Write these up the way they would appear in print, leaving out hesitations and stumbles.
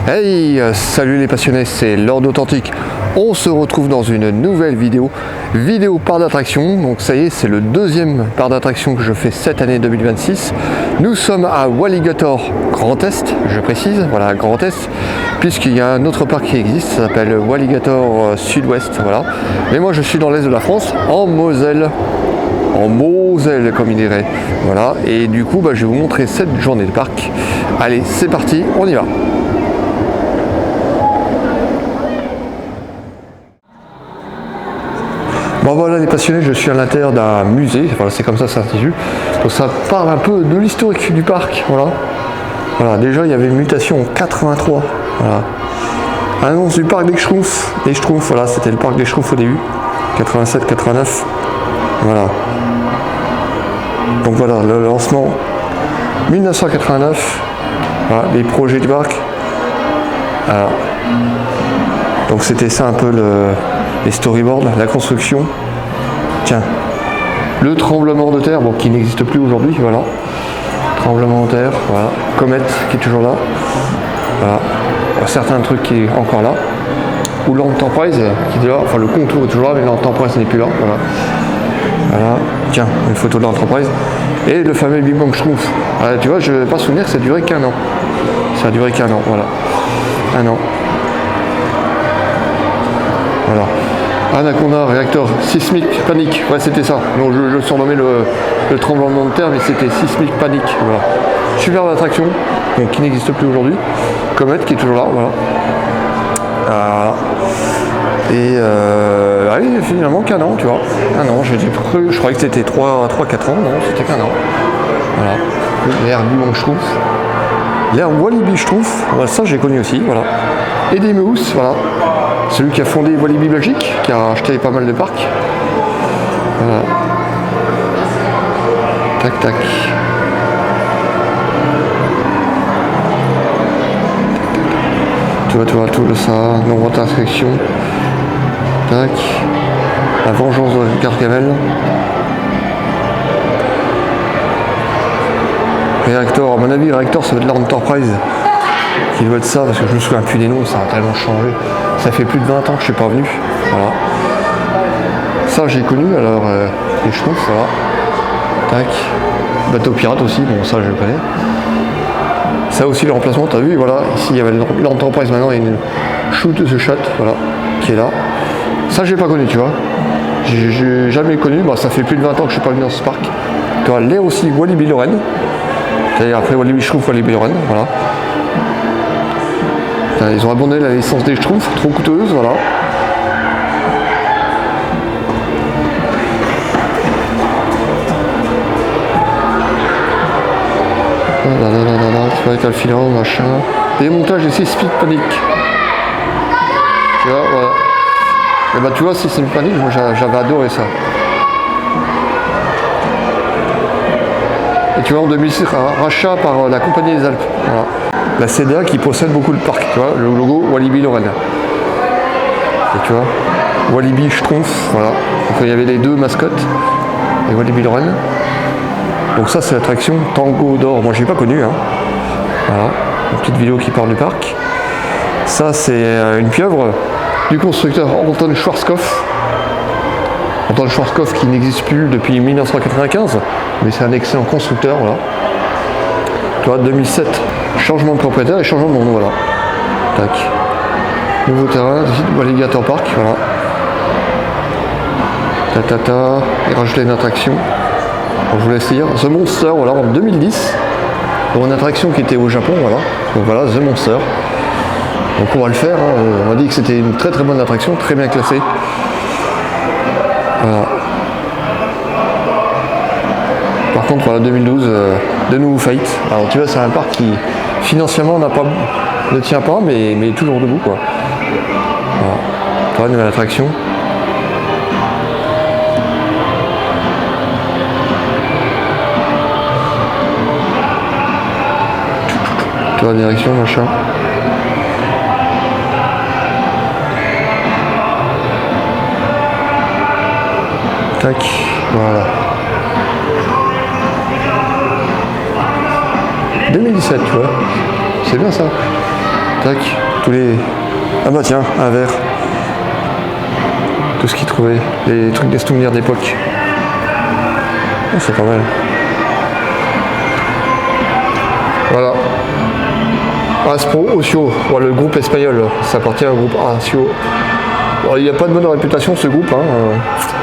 Hey, salut les passionnés, c'est Lord Authentique. On se retrouve dans une nouvelle vidéo parc d'attraction. Donc ça y est, c'est le deuxième parc d'attraction que je fais cette année 2026. Nous sommes à Walligator Grand Est, je précise, voilà, Grand Est, puisqu'il y a un autre parc qui existe, ça s'appelle Walligator Sud-Ouest, voilà. Mais moi je suis dans l'est de la France, en Moselle, comme il dirait, voilà. Et du coup, je vais vous montrer cette journée de parc. Allez, c'est parti, on y va. Bon voilà les passionnés, je suis à l'intérieur d'un musée, voilà, c'est comme ça ça s'intitule. Donc ça parle un peu de l'historique du parc, voilà. Voilà, déjà il y avait une mutation en 83, voilà. Annonce du parc des Schtroumpfs, voilà, c'était le parc des Schtroumpfs au début, 87-89, voilà. Donc voilà, le lancement 1989, voilà, les projets du parc. Alors, donc c'était ça un peu les storyboards, la construction. Tiens, le tremblement de terre, bon, qui n'existe plus aujourd'hui, voilà. Tremblement de terre, voilà. Comète qui est toujours là. Voilà. Certains trucs qui est encore là. Ou l'Enterprise qui est là, enfin le contour est toujours là, mais l'Enterprise n'est plus là. Voilà. Voilà. Tiens, une photo de l'Enterprise. Et le fameux Big Bang Schtroumpf. Voilà, tu vois, je ne vais pas souvenir que ça a duré qu'un an. Ça a duré qu'un an, voilà. Un an. Voilà. Anaconda, réacteur sismique, panique, ouais c'était ça. Donc je surnommais le tremblement de terre, mais c'était sismique, panique, voilà. Superbe attraction, donc qui n'existe plus aujourd'hui. Comète qui est toujours là, voilà. Voilà. Et oui, finalement qu'un an, tu vois. Un an, je croyais que c'était 3-4 ans, non, c'était qu'un an. Voilà. L'air du Schtroumpf. L'air Walibi Schtroumpf, voilà, ça j'ai connu aussi, voilà. Et des mousses, voilà. Celui qui a fondé Walibi Belgique, qui a acheté pas mal de parcs. Voilà. Tac, tac. Tu vois, tout ça, nombre d'inscriptions. Tac. La vengeance de Gargamel. Réacteur, à mon avis, réacteur, ça va être l'Enterprise. Qui doit être ça, parce que je me souviens plus des noms, ça a tellement changé. Ça fait plus de 20 ans que je suis pas venu. Voilà. Ça j'ai connu, alors les Schtroumpfs, voilà. Tac. Bateau pirate aussi, bon ça je connais. Ça aussi le remplacement, t'as vu, voilà. Ici il y avait l'Enterprise, maintenant il y a une Shoot the Shot, voilà, qui est là. Ça j'ai pas connu, tu vois. J'ai jamais connu, ça fait plus de 20 ans que je suis pas venu dans ce parc. Tu vois, l'air aussi Walibi Lorraine. C'est-à-dire après Walibi Schtroumpf, Walibi Lorraine, voilà. Ils ont abandonné la licence des Schtroumpfs, trop coûteuse, voilà. Tu vois, avec le filant, machin. Démontage des sismiques panique. Tu vois, voilà. Et tu vois, sismique panique, moi j'avais adoré ça. Et tu vois, en 2006, rachat par la Compagnie des Alpes, voilà. La CDA qui possède beaucoup de parcs, tu vois, le logo Walibi Lorraine. Et tu vois, Walibi Schtroumpf, voilà. Donc il y avait les deux mascottes, et Walibi Lorraine. Donc ça c'est l'attraction Tango d'or, moi j'ai pas connu, hein. Voilà, une petite vidéo qui parle du parc. Ça c'est une pieuvre du constructeur Anton Schwarzkopf. Anton Schwarzkopf qui n'existe plus depuis 1995, mais c'est un excellent constructeur, voilà. Tu vois, 2007, changement de propriétaire et changement de nom, voilà. Tac. Nouveau terrain, Walligator Park, voilà. Et rajouter une attraction. Alors, je vous laisse lire. The Monster, voilà, en 2010. Pour une attraction qui était au Japon, voilà. Donc voilà, The Monster. Donc on va le faire, hein. On m'a dit que c'était une très très bonne attraction, très bien classée. Voilà. Par contre, voilà, 2012, de nouveau faillite. Alors tu vois, c'est un parc qui financièrement ne tient pas, mais toujours debout, quoi. Voilà. Tu vois, nouvelle attraction. Tu vois, direction, machin. Tac, voilà. 2017, tu vois. C'est bien ça. Tac, tous les... Ah bah tiens, un verre. Tout ce qu'ils trouvaient, les trucs des souvenirs d'époque. Oh, c'est pas mal. Voilà. Aspro Ocio, voilà, le groupe espagnol, ça appartient au groupe Acio. Bon, il n'y a pas de bonne réputation ce groupe, hein.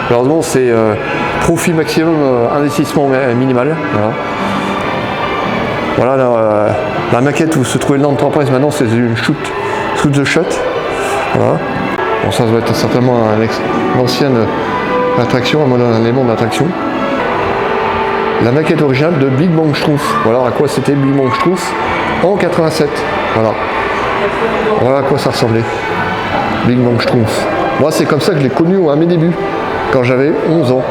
Malheureusement c'est profit maximum, investissement minimal. Voilà, la maquette où se trouvait l'entreprise maintenant c'est une shoot the shot. Voilà. Bon, ça doit être certainement une ancienne attraction, un élément d'attraction. La maquette originale de Big Bang Schtroumpf. Voilà à quoi c'était Big Bang Schtroumpf en 87. Voilà. Voilà à quoi ça ressemblait. Big Bang Schtroumpf. Moi c'est comme ça que je l'ai connu à mes débuts. Quand j'avais 11 ans.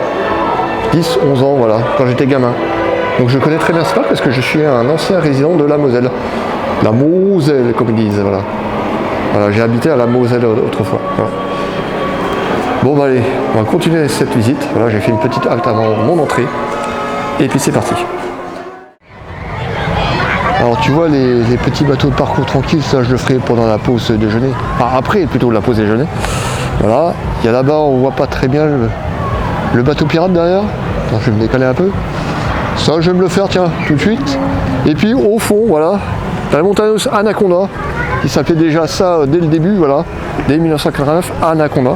10, 11 ans, voilà. Quand j'étais gamin. Donc je connais très bien ce parc parce que je suis un ancien résident de la Moselle. La Moselle comme ils disent, voilà. Voilà, j'ai habité à la Moselle autrefois. Voilà. Bon bah allez, on va continuer cette visite. Voilà, j'ai fait une petite halte avant mon entrée. Et puis c'est parti. Alors tu vois les petits bateaux de parcours tranquilles, ça je le ferai pendant la pause déjeuner. Enfin après plutôt la pause déjeuner. Voilà. Il y a là-bas, on voit pas très bien le bateau pirate derrière. Attends, je vais me décaler un peu. Ça je vais me le faire tiens, tout de suite. Et puis au fond, voilà, la montagne Anaconda, qui s'appelait déjà ça dès le début, voilà, dès 1989, Anaconda.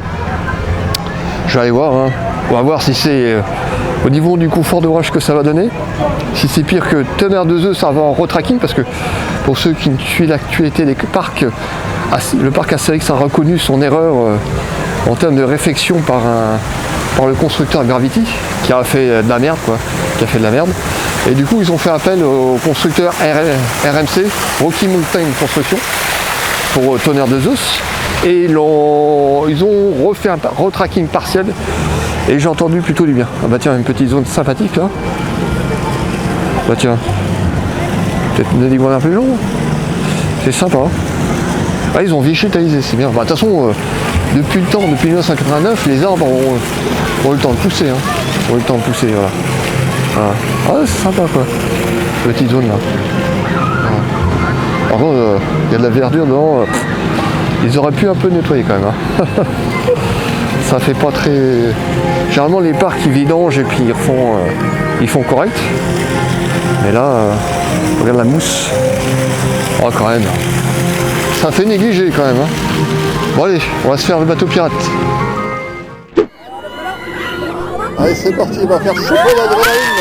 Je vais aller voir, hein. On va voir si c'est au niveau du confort d'orage que ça va donner. Si c'est pire que Tonnerre de Zeus, ça va en retracking, parce que pour ceux qui ne suivent l'actualité des parcs, le parc Astérix a reconnu son erreur en termes de réfection par le constructeur Gravity, qui a fait de la merde, quoi, qui a fait de la merde. Et du coup, ils ont fait appel au constructeur RMC, Rocky Mountain Construction, pour Tonnerre de Zeus. Et ils ont refait un retracking partiel. Et j'ai entendu plutôt du bien. Ah bah tiens, une petite zone sympathique là. Bah tiens. Peut-être une iguane un peu long. C'est sympa. Ah, ils ont végétalisé, c'est bien. Bah de toute façon, depuis 1989, les arbres ont eu le temps de pousser. Hein. Ont eu le temps de pousser, voilà. Ah, c'est sympa quoi. Petite zone là. Voilà. Par contre, il y a de la verdure dedans. Ils auraient pu un peu nettoyer quand même. Hein. Ça fait pas très... Généralement les parcs ils vidangent et puis ils font correct. Mais là, regarde la mousse. Oh quand même. Ça fait négliger quand même. Hein. Bon allez, on va se faire le bateau pirate. Allez c'est parti, on va faire chauffer l'adrénaline.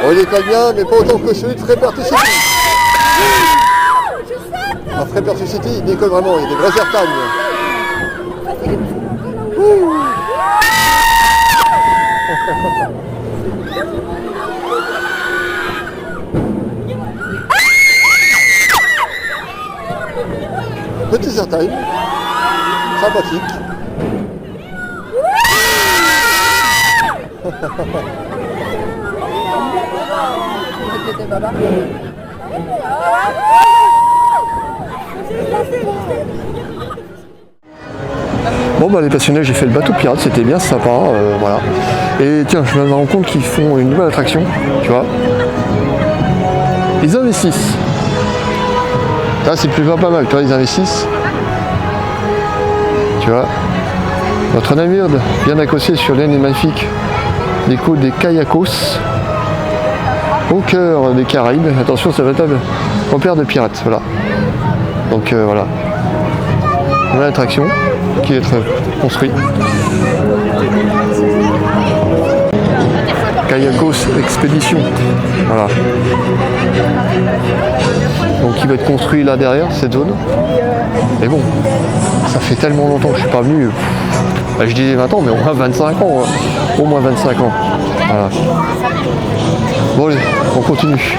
On décolle bien, mais pas autant que celui de Frapperty City. À Frapperty City, il décolle vraiment, il y a des vrais airtags. Petit airtime, sympathique. Bon bah les passionnés, j'ai fait le bateau pirate, c'était bien sympa, voilà. Et tiens, je me rends compte qu'ils font une nouvelle attraction, tu vois. Ils investissent. Là c'est plus pas mal, tu vois, ils investissent. Tu vois. Notre navire vient d'accosser sur l'aile magnifique des côtes des Cayacos, au cœur des Caraïbes. Attention, c'est un véritable repère de pirates, voilà. Donc voilà. nouvelle attraction qui va être construite. Kayakos Expedition. Voilà. Donc il va être construit là derrière, cette zone. Mais bon, ça fait tellement longtemps que je suis pas venu. Bah, je disais 20 ans, mais au moins 25 ans. Au moins 25 ans. Voilà. Bon allez, on continue.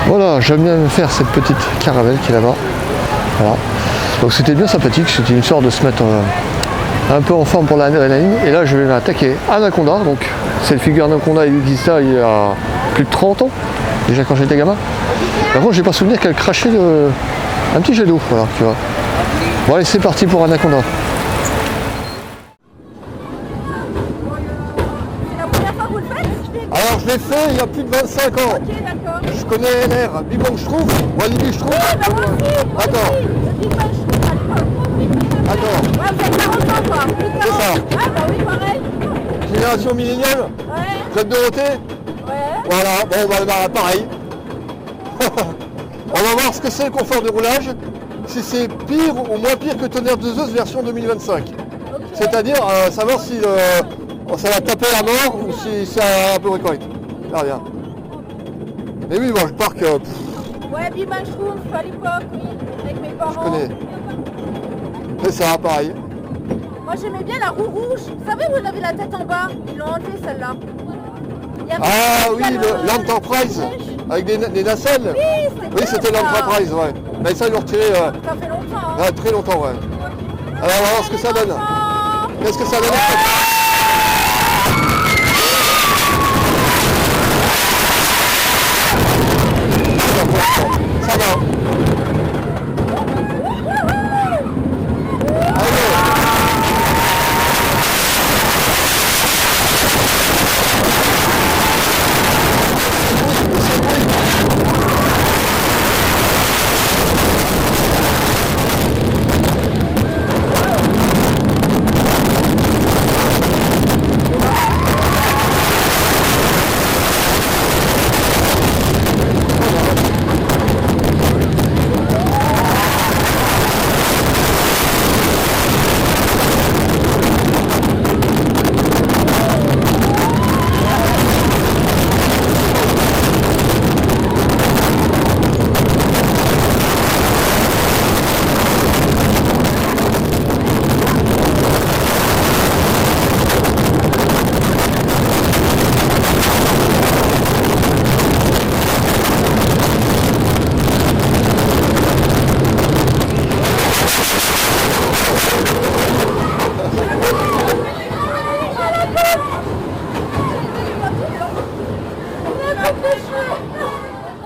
Voilà, j'aime bien faire cette petite caravelle qui est là-bas. Voilà. Donc c'était bien sympathique, c'était une sorte de se mettre un peu en forme pour l'adrénaline. Et là je vais m'attaquer à Anaconda. Donc cette figure d'Anaconda existait il y a plus de 30 ans, déjà quand j'étais gamin. Par contre j'ai pas souvenir qu'elle crachait un petit jet d'eau, voilà, tu vois. Bon allez, c'est parti pour Anaconda. Alors je l'ai fait il y a plus de 25 ans. Ok, d'accord. Je connais l'air Bibong Schtroumpf, Walibi Schtroumpf. D'accord. D'accord. Ouais, vous avez 40 ans, quoi. C'est ça. Ah, bah oui, pareil. Génération milléniale, Ouais. Club Dorothée. Ouais. Voilà, bon bah pareil. On va voir ce que c'est le confort de roulage, si c'est pire ou moins pire que Tonnerre de Zeus version 2025. Ok. C'est-à-dire savoir si ça va taper la mort ou si c'est un peu correct. Ah bien. Mais oui, moi je parque, Ouais, Bibang Schtroumpf, à l'époque, oui. Avec mes parents. je connais. C'est ça, pareil. Moi, j'aimais bien la roue rouge. Vous savez où elle avait la tête en bas? Ils l'ont enlevée, celle-là. Il y avait Ah oui, le- l'Enterprise, avec des nacelles. Oui, c'était bien, ça. l'Enterprise, ouais. Mais ça, ils l'ont retiré Ça fait longtemps. Hein. très longtemps, ouais. Alors, on va voir ce que ça donne. Qu'est-ce que ça donne? Ça va.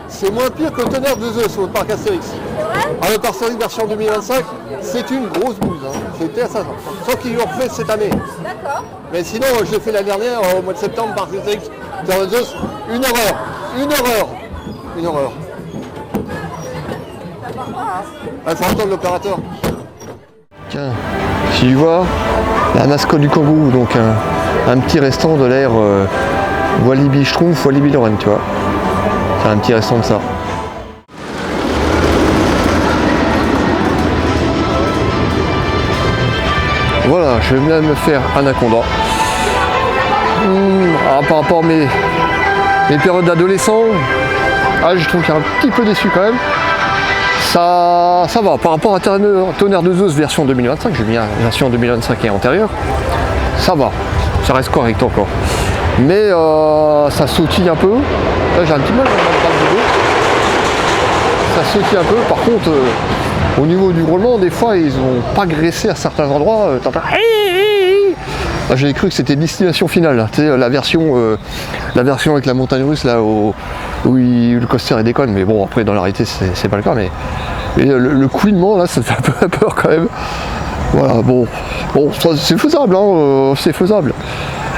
C'est moins pire que Tonnerre de Zeus au parc Astérix. C'est vrai? Ah, le parc Astérix version 2025, c'est une grosse bouse. Hein. C'était à ça. Sauf qu'ils l'ont refait cette année. D'accord. Mais sinon, je l'ai fait l'année dernière, au mois de septembre, parc Astérix, Tonnerre de Zeus. Une horreur. Une horreur. Une horreur. Il faut entendre l'opérateur. Tiens, si tu vois, la mascotte du kangourou, donc un petit restant de l'air Walibi Schtroumpf, Walibi Lorraine, tu vois. C'est un petit restant de ça. Voilà, je vais même me faire Anaconda. Par rapport à mes périodes d'adolescent, je trouve qu'il y a un petit peu déçu quand même. Ça va, par rapport à Tonnerre de Zeus version 2025, j'ai mis la version 2025 et antérieure, ça va, ça reste correct encore. Mais ça sautille un peu. Là j'ai un petit mal dans le dos. Ça sautille un peu. Par contre, au niveau du roulement, des fois ils ont pas graissé à certains endroits. J'ai cru que c'était Destination Finale, là. Tu sais, la version avec la montagne russe là où le coaster il déconne. Mais bon, après dans la réalité c'est pas le cas. Mais le couinement là, ça fait un peu peur quand même. Voilà, bon c'est faisable, hein, c'est faisable.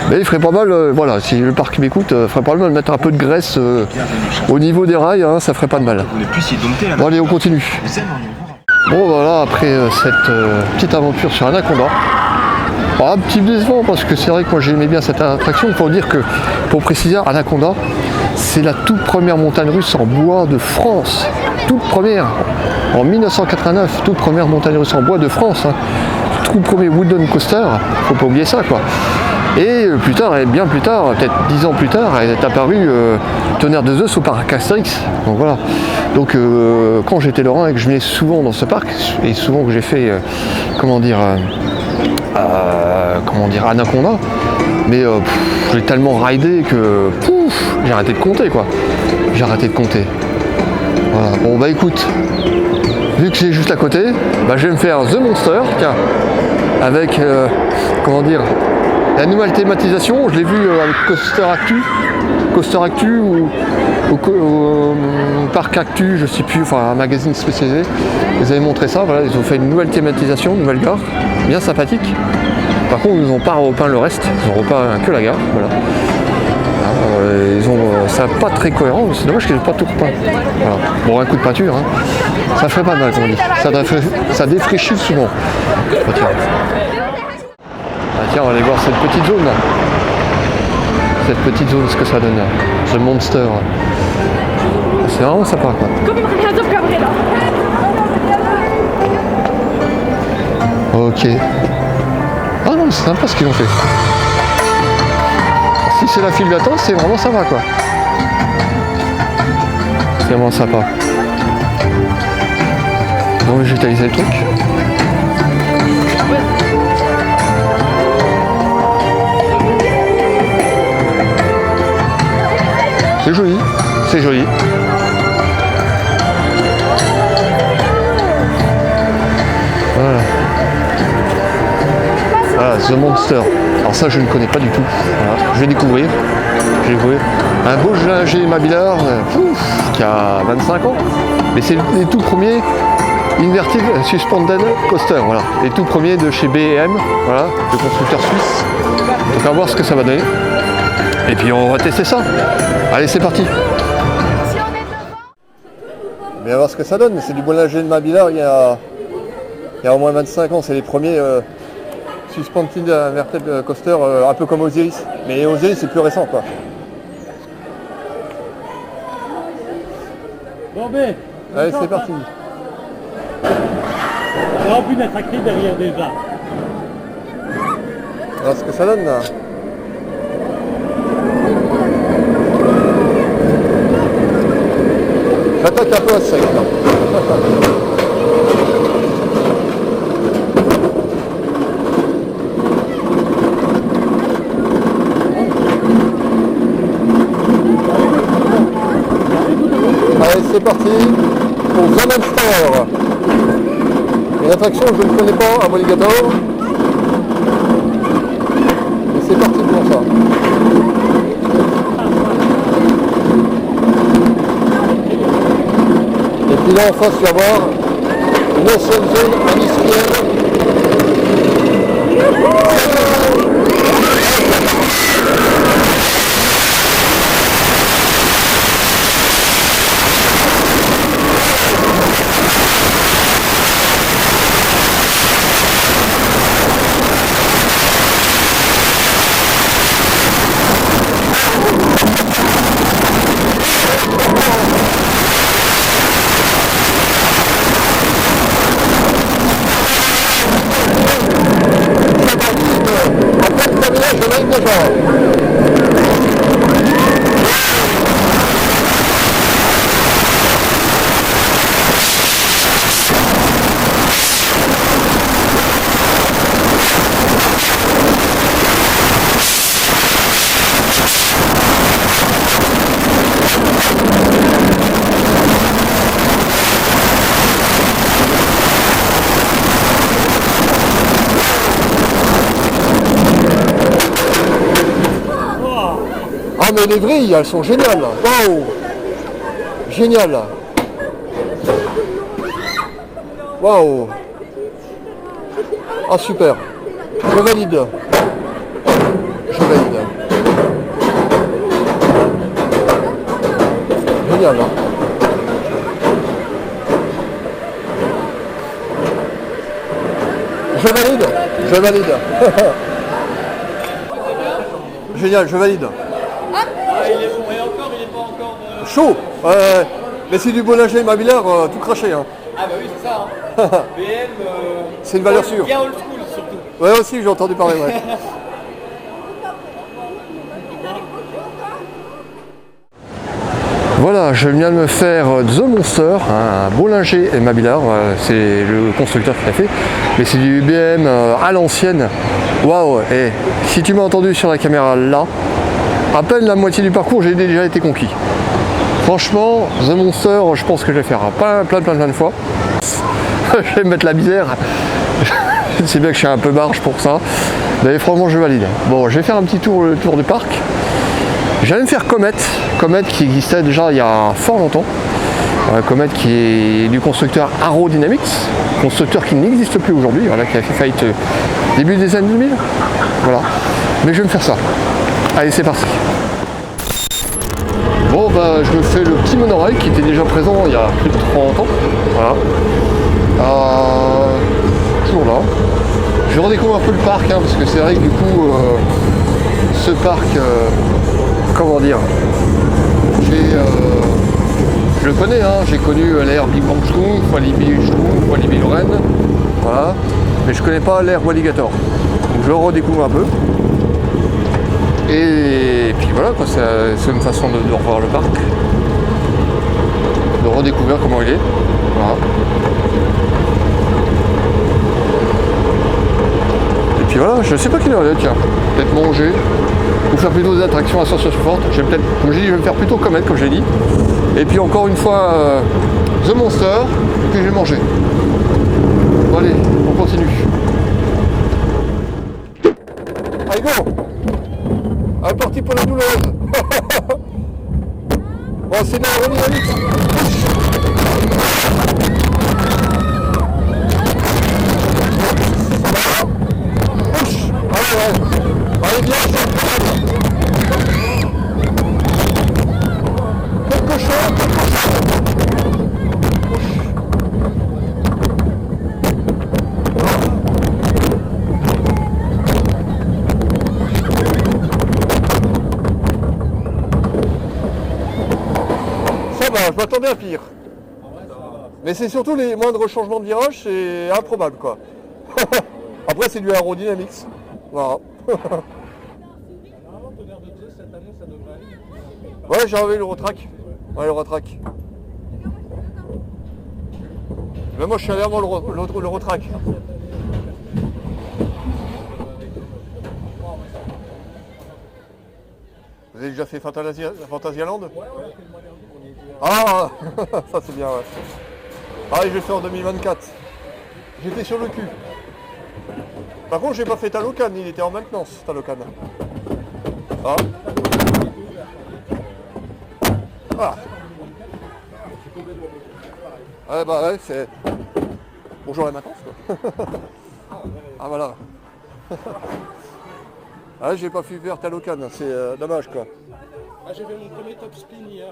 Mais il ferait pas mal, voilà, si le parc m'écoute, il ferait pas mal de mettre un peu de graisse au niveau des rails, hein, ça ferait pas de mal. Bon allez, on continue. Bon voilà, après cette petite aventure sur Anaconda, un petit décevant parce que c'est vrai que moi j'aimais bien cette attraction. Il faut dire que, pour préciser, Anaconda, c'est la toute première montagne russe en bois de France. Toute première, en 1989, toute première montagne russe en bois de France. Hein. Tout premier wooden coaster, faut pas oublier ça quoi. Et plus tard, et bien plus tard, peut-être 10 ans plus tard, est apparu Tonnerre de Zeus au parc Astérix. Donc voilà. Donc quand j'étais lorrain et que je venais souvent dans ce parc, et souvent que j'ai fait, comment dire, Anaconda, mais j'ai tellement ridé que j'ai arrêté de compter quoi. J'ai arrêté de compter. Voilà. Bon bah écoute, vu que c'est juste à côté, bah, je vais me faire The Monster, tiens, avec, comment dire, la nouvelle thématisation. Je l'ai vu avec Coaster Actu ou Parc Actu, je sais plus, enfin un magazine spécialisé. Ils avaient montré ça, voilà, ils ont fait une nouvelle thématisation, une nouvelle gare, bien sympathique. Par contre, ils n'ont pas repeint le reste, ils ont repeint que la gare, voilà. C'est pas très cohérent, c'est dommage qu'ils n'aient pas tout repeint. Voilà. Bon, un coup de peinture, hein. Ça ferait pas mal, comme on dit. Ça défraîchit souvent. Oh, tiens. Ah, tiens, on va aller voir cette petite zone là. Cette petite zone, ce que ça donne là. The Monster. C'est vraiment sympa quoi. Ok. Ah non, c'est sympa ce qu'ils ont fait. Si c'est la file d'attente, c'est vraiment sympa quoi. C'est vraiment sympa. Ils vont végétaliser le truc. C'est joli, c'est joli. Voilà. Voilà, The Monster. Alors ça, je ne connais pas du tout. Voilà. Je vais découvrir. Un beau Ginger Mabillard qui a 25 ans. Mais c'est les tout premiers Inverted Suspended Coaster. Voilà. Les tout premiers de chez B&M, voilà, le constructeur suisse. Donc on va voir ce que ça va donner. Et puis on va tester ça. Allez, c'est parti. Mais on va voir ce que ça donne. C'est du Bollinger de Mabillard il y a au moins 25 ans. C'est les premiers Suspended Inverted Coaster, un peu comme Osiris. Mais Osiris c'est plus récent quoi. Bon ben, allez, c'est parti. On aura pu d'être acté derrière déjà. On va voir ce que ça donne là. J'attaque un peu à sec là. Allez, c'est parti pour The Monster. Une attraction que je ne connais pas à Bolligator. Et c'est parti pour ça. Et puis là en face, tu vas voir une ancienne zone industrielle. Ah mais les grilles, elles sont géniales. Waouh, génial. Waouh. Ah super. Je valide. Je valide. Génial. Hein. Je valide. Je valide. Génial, je valide. Ah, il est bon, et encore, il n'est pas encore... Chaud. Mais c'est du Bollinger Mabillard tout craché. Hein. Ah bah oui, c'est ça. Hein. BM... c'est une valeur sûre. Bien old school, surtout. Ouais, aussi, j'ai entendu parler, ouais. Voilà, je viens de me faire The Monster, un Bollinger et Mabillard, c'est le constructeur qui l'a fait, mais c'est du BM à l'ancienne. Waouh, et si tu m'as entendu sur la caméra là, à peine la moitié du parcours, j'ai déjà été conquis. Franchement, The Monster, je pense que je vais faire plein de fois. Je vais me mettre la misère. C'est bien que je suis un peu barge pour ça, mais franchement, je valide. Bon, je vais faire un petit tour, le tour du parc. J'allais me faire Comet qui existait déjà il y a fort longtemps. Comet qui est du constructeur Arrow Dynamics, constructeur qui n'existe plus aujourd'hui, voilà, qui a fait faillite début des années 2000. Voilà. Mais je vais me faire ça. Allez, c'est parti. Bon, bah, je me fais le petit monorail qui était déjà présent il y a plus de 30 ans. Voilà. Toujours là. Je redécouvre un peu le parc, hein, parce que c'est vrai que du coup, ce parc, comment dire, je le connais, hein, j'ai connu l'ère Big Bang Schtroumpf, Walibi Lorraine, voilà, mais je connais pas l'ère Walligator. Donc je le redécouvre un peu. Et puis voilà, quoi, c'est une façon de revoir le parc, de redécouvrir comment il est. Voilà. Et puis voilà, je sais pas quelle heure il est, tiens, peut-être manger, ou faire plutôt des attractions à sensation forte. Je vais peut-être, comme j'ai dit, je vais me faire plutôt Comet, comme j'ai dit. Et puis encore une fois, The Monster, et puis je vais manger. Bon allez, on continue. Allez go. Allez, parti pour la douloureuse. Bon, c'est bien, on y va vite. Allez, bien. Ça va, je m'attendais à pire. Mais c'est surtout les moindres changements de virage, c'est improbable quoi. Après c'est du aérodynamics. Voilà. Ouais, j'ai enlevé le retrack. Ouais, le retrack. Mais moi je suis allé avant le retrack. Vous avez déjà fait Fantasyland? Ah, ça c'est bien, ouais. Ah, je l'ai fait en 2024. J'étais sur le cul. Par contre, j'ai pas fait Talocan, il était en maintenance, Talocan. Ah. Ah. Ouais, bah ouais, c'est... Bonjour la maintenance, quoi. Ah, voilà. Ah, j'ai pas pu faire Talocan, c'est dommage, quoi. Ah, j'ai fait mon premier top spin hier,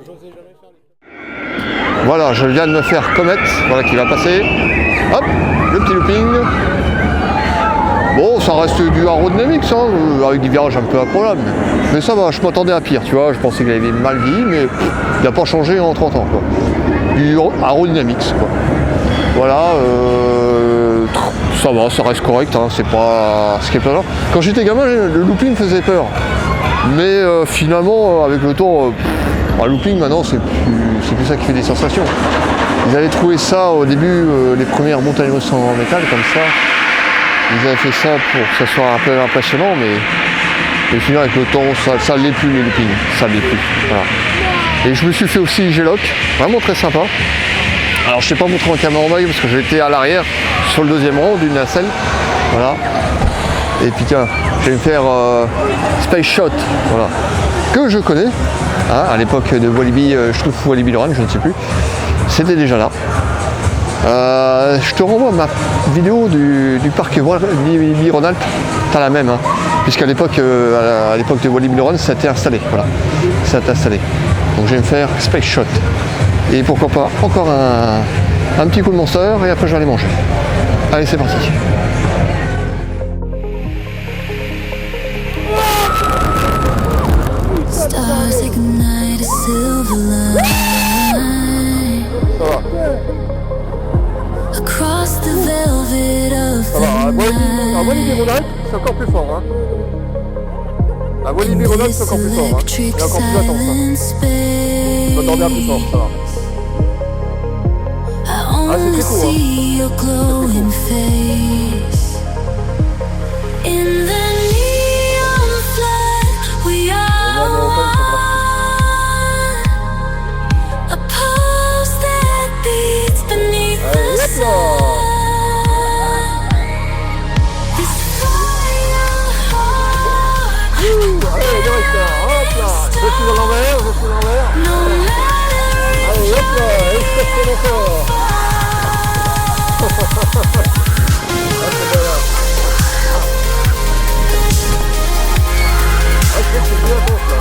j'osais jamais faire les... Voilà, je viens de me faire Comet, voilà qui va passer. Hop, le petit looping. Bon, ça reste du aérodynamique, hein, avec des virages un peu improbables. Mais ça va, je m'attendais à pire, tu vois. Je pensais qu'il avait mal vieilli, mais il n'a pas changé en 30 ans, quoi. Du aérodynamique, quoi. Voilà, ça va, ça reste correct, hein, c'est pas ce qui est pas genre. Quand j'étais gamin, le looping me faisait peur. Mais finalement, avec le temps, un looping maintenant, c'est plus ça qui fait des sensations. Ils avaient trouvé ça au début, les premières montagnes russes en métal, comme ça. Ils avaient fait ça pour que ça soit un peu impressionnant, mais finalement avec le temps, ça l'est plus les loopings, ça l'est plus. Voilà. Et je me suis fait aussi G-Lock, vraiment très sympa. Alors je ne t'ai pas montré en caméra en maille parce que j'étais à l'arrière, sur le deuxième rang d'une nacelle. Voilà. Et puis tiens, je vais me faire Space Shot, voilà. Que je connais, hein, à l'époque de Walibi, je trouve Walibi Lorraine, je ne sais plus. C'était déjà là. Je te renvoie ma vidéo du parc Walibi Rhône-Alpes, t'as la même, hein, puisqu'à l'époque de Walibi Lorraine, ça a été installé, voilà, ça a été installé. Donc je vais me faire Space Shot. Et pourquoi pas encore un petit coup de Monster et après je vais aller manger. Allez, c'est parti. Stars ignite a silver line across the velvet of Ça va, à the Walibi-Rhône-Alpes, c'est encore plus fort. Hein. À Walibi-Rhône-Alpes, c'est encore plus fort. Hein. Il y a encore plus latence. Hein. Je m'attendais à plus fort, ça va. I only see your glowing face in the neon flood. We are one, a pulse that beats beneath the sun. This fire heart, Allez, direct là, hop là. Je suis dans l'envers, je suis dans l'envers. no matter Allez, hop là, expression encore. Ah, c'est bien là. Ah, je crois que c'est bien intense là.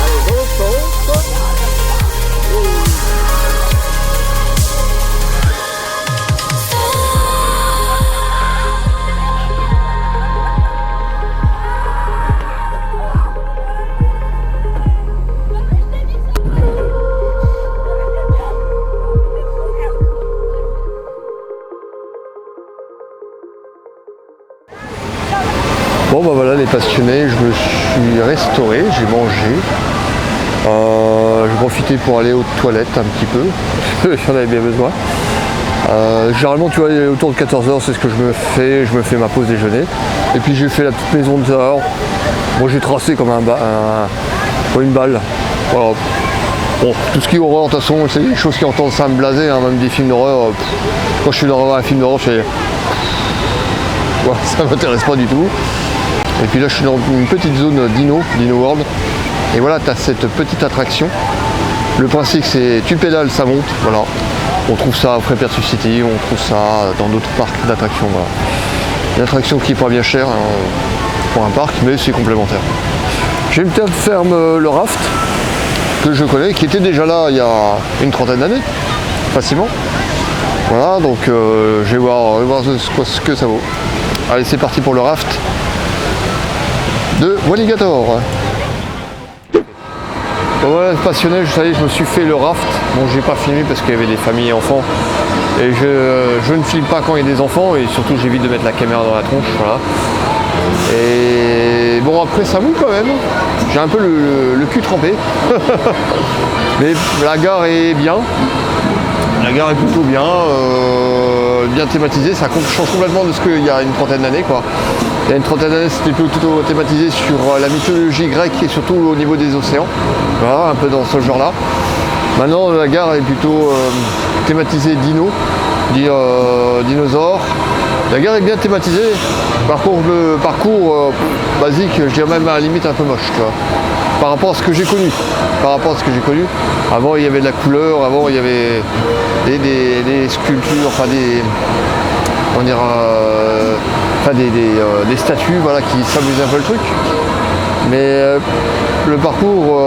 Allez, dans l'autre sens. Bon bah voilà les passionnés, je me suis restauré, j'ai mangé. J'ai profité pour aller aux toilettes un petit peu, j'en avais bien besoin. Généralement tu vois autour de 14h c'est ce que je me fais ma pause déjeuner. Et puis j'ai fait la petite maison de dehors. Moi j'ai tracé comme une balle. Voilà. Bon, tout ce qui est horreur, de toute façon, c'est des choses qui entendent ça me blaser, hein, même des films d'horreur. Quand je suis dans un film d'horreur, je fais. Ouais, ça m'intéresse pas du tout. Et puis là je suis dans une petite zone Dino World. Et voilà, tu as cette petite attraction. Le principe c'est tu pédales, ça monte, voilà. On trouve ça à Frépertus City, on trouve ça dans d'autres parcs d'attractions. Voilà. Une attraction qui n'est pas bien chère hein, pour un parc, mais c'est complémentaire. J'ai une petite ferme le raft, que je connais, qui était déjà là il y a une trentaine d'années, facilement. Voilà, donc je vais voir ce que ça vaut. Allez, c'est parti pour le raft de Walligator. Bon voilà, passionné, je me suis fait le raft. Bon, j'ai pas filmé parce qu'il y avait des familles et enfants. Et je ne filme pas quand il y a des enfants et surtout j'évite de mettre la caméra dans la tronche. Voilà. Et bon, après ça mouille quand même. J'ai un peu le cul trempé. Mais la gare est bien. La gare est plutôt bien. Bien thématisée. Ça change complètement de ce qu'il y a une trentaine d'années, quoi. Il y a une trentaine d'années, c'était plutôt thématisé sur la mythologie grecque et surtout au niveau des océans. Voilà, un peu dans ce genre-là. Maintenant, la gare est plutôt thématisée dinosaures. La gare est bien thématisée. Par contre, le parcours basique, je dirais même à la limite un peu moche, tu vois. Par rapport à ce que j'ai connu. Avant, il y avait de la couleur. Avant, il y avait des sculptures, enfin des statues, voilà, qui s'amusaient un peu le truc. Mais le parcours,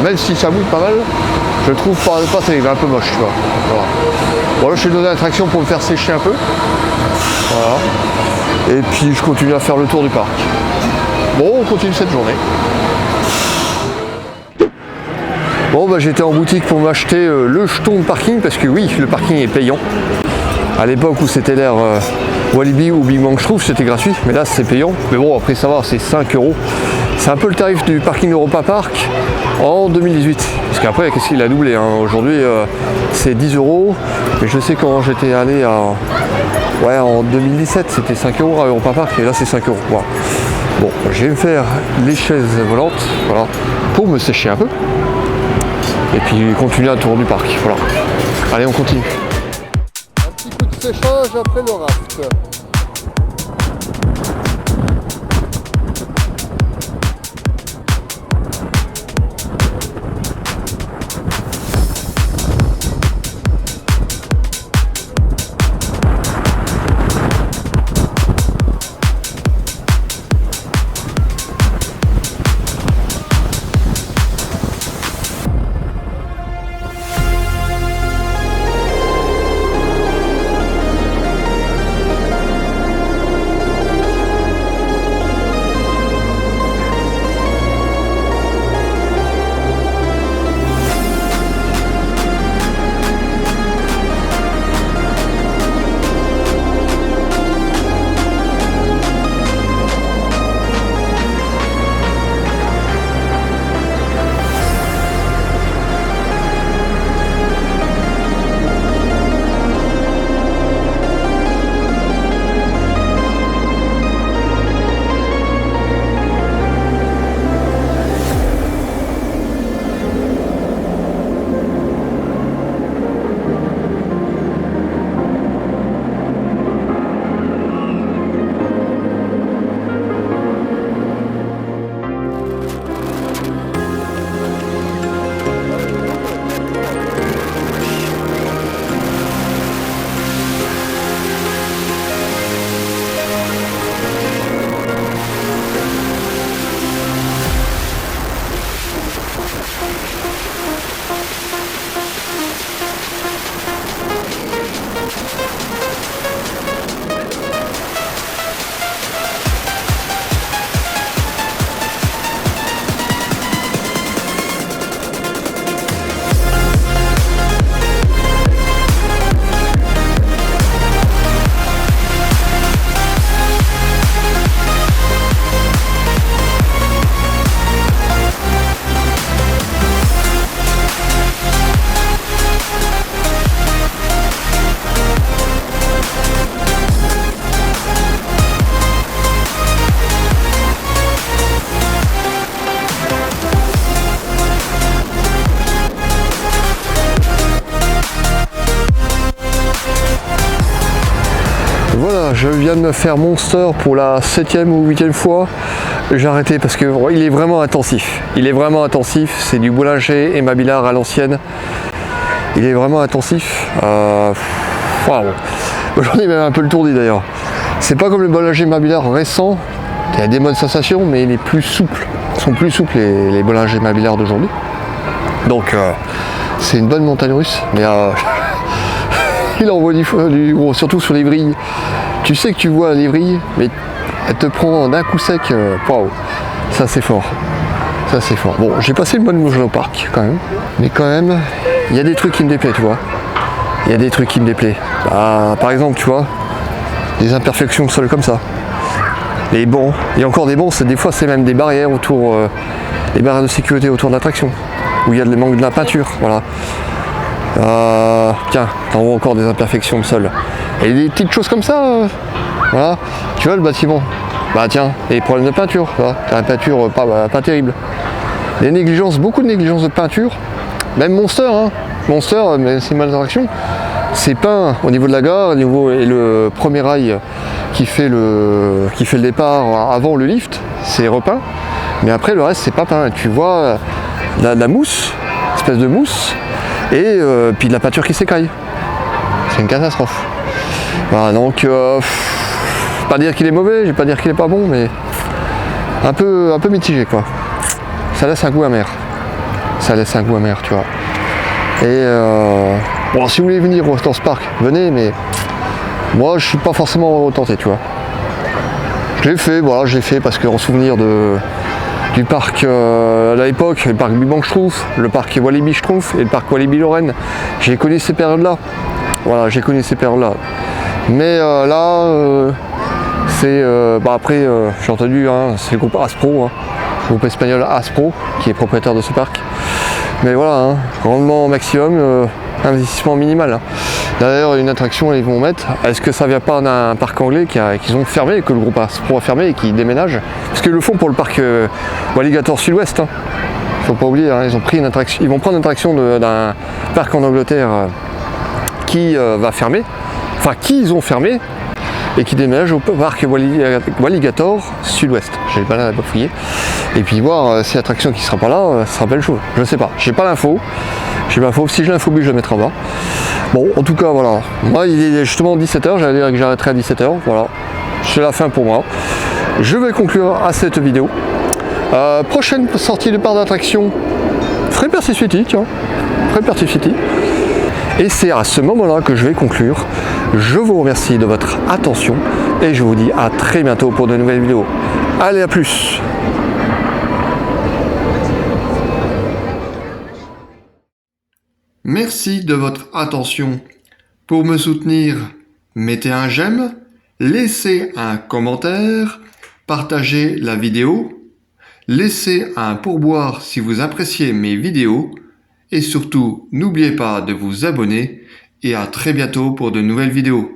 même si ça mouille pas mal, je le trouve pas terrible, un peu moche, tu vois. Voilà. Bon, là, je suis dans une attraction pour me faire sécher un peu. Voilà. Et puis je continue à faire le tour du parc. Bon, on continue cette journée. Bon, bah, j'étais en boutique pour m'acheter le jeton de parking parce que oui, le parking est payant. À l'époque où c'était l'ère Walibi ou Big Bang, je trouve c'était gratuit, mais là c'est payant. Mais bon, après ça va, c'est 5 €. C'est un peu le tarif du parking Europa Park en 2018. Parce qu'après, qu'est-ce qu'il a doublé hein. Aujourd'hui, c'est 10 €. Mais je sais quand j'étais allé en 2017, c'était 5 € à Europa Park et là c'est 5 €. Voilà. Bon, je vais me faire les chaises volantes, voilà, pour me sécher un peu. Et puis continuer un tour du parc. Voilà. Allez, on continue. Un petit coup de séchage après le raft. Voilà, je viens de me faire Monster pour la 7e ou 8e fois. J'ai arrêté parce que il est vraiment intensif. Il est vraiment intensif. C'est du Bollinger et Mabillard à l'ancienne. Il est vraiment intensif. Waouh. J'en ai même un peu le tourdi d'ailleurs. C'est pas comme le Bollinger Mabillard récent. Il y a des bonnes sensations, mais il est plus souple. Ils sont plus souples les Bollinger Mabillard d'aujourd'hui. Donc c'est une bonne montagne russe. Mais il envoie du gros, surtout sur les vrilles. Tu sais que tu vois les vrilles, mais elle te prend d'un coup sec. Waouh, ça c'est fort. Ça c'est fort. Bon, j'ai passé une bonne bouche au parc quand même. Mais quand même, il y a des trucs qui me déplaisent, tu vois. Il y a des trucs qui me déplaisent. Par exemple, tu vois, des imperfections de sol comme ça. Les bancs. Et encore des bancs, des fois c'est même des barrières autour, des barrières de sécurité autour de l'attraction. Où il y a le manque de la peinture, voilà. Tiens, t'en vois encore des imperfections de sol. Et des petites choses comme ça, voilà. Tu vois le bâtiment, bah tiens, et problème de peinture, t'as une peinture pas terrible. Des négligences, beaucoup de négligences de peinture. Même Monster, hein. Monster, mais c'est mal d'attraction. C'est peint au niveau de la gare, au niveau et le premier rail qui fait le départ avant le lift, c'est repeint. Mais après le reste c'est pas peint. Tu vois la mousse, espèce de mousse. Et puis de la peinture qui s'écaille. C'est une catastrophe. Voilà, donc pas dire qu'il est mauvais, je vais pas dire qu'il est pas bon, mais un peu mitigé quoi. Ça laisse un goût amer. Ça laisse un goût amer, tu vois. Et bon, si vous voulez venir dans ce parc, venez, mais moi je suis pas forcément tenté, tu vois. Je l'ai fait, voilà, je l'ai fait parce qu'en souvenir du parc à l'époque, le parc Bibank-Schtroumpf, le parc Walibi-Schtroumpf et le parc Walibi-Lorraine. J'ai connu ces périodes-là. Voilà, j'ai connu ces périodes-là. Mais là, c'est... après, j'ai entendu, hein, c'est le groupe Aspro, hein, le groupe espagnol Aspro, qui est propriétaire de ce parc. Mais voilà, hein, rendement maximum, investissement minimal. Hein. D'ailleurs, une attraction, ils vont mettre. Est-ce que ça vient pas d'un parc anglais qu'ils ont fermé, que le groupe Aspro a fermé et qui déménage? Parce qu'ils le font pour le parc Walligator Sud-Ouest. Hein. Faut pas oublier, hein, ils vont prendre une attraction d'un parc en Angleterre qui va fermer, enfin qui ils ont fermé et qui déménage au parc Walligator Sud-Ouest. J'ai le balade à bafouiller. Et puis voir si l'attraction qui sera pas là, ça sera belle chose. Je ne sais pas, j'ai pas l'info. Si j'ai l'info, je la mettrai en bas. Bon, en tout cas, voilà. Moi, il est justement 17h, j'allais dire que j'arrêterai à 17h. Voilà, c'est la fin pour moi. Je vais conclure à cette vidéo. Prochaine sortie de parc d'attraction, Frapper City, tiens. Frapper City. Et c'est à ce moment-là que je vais conclure. Je vous remercie de votre attention et je vous dis à très bientôt pour de nouvelles vidéos. Allez, à plus! Merci de votre attention. Pour me soutenir, mettez un j'aime, laissez un commentaire, partagez la vidéo, laissez un pourboire si vous appréciez mes vidéos et surtout n'oubliez pas de vous abonner et à très bientôt pour de nouvelles vidéos.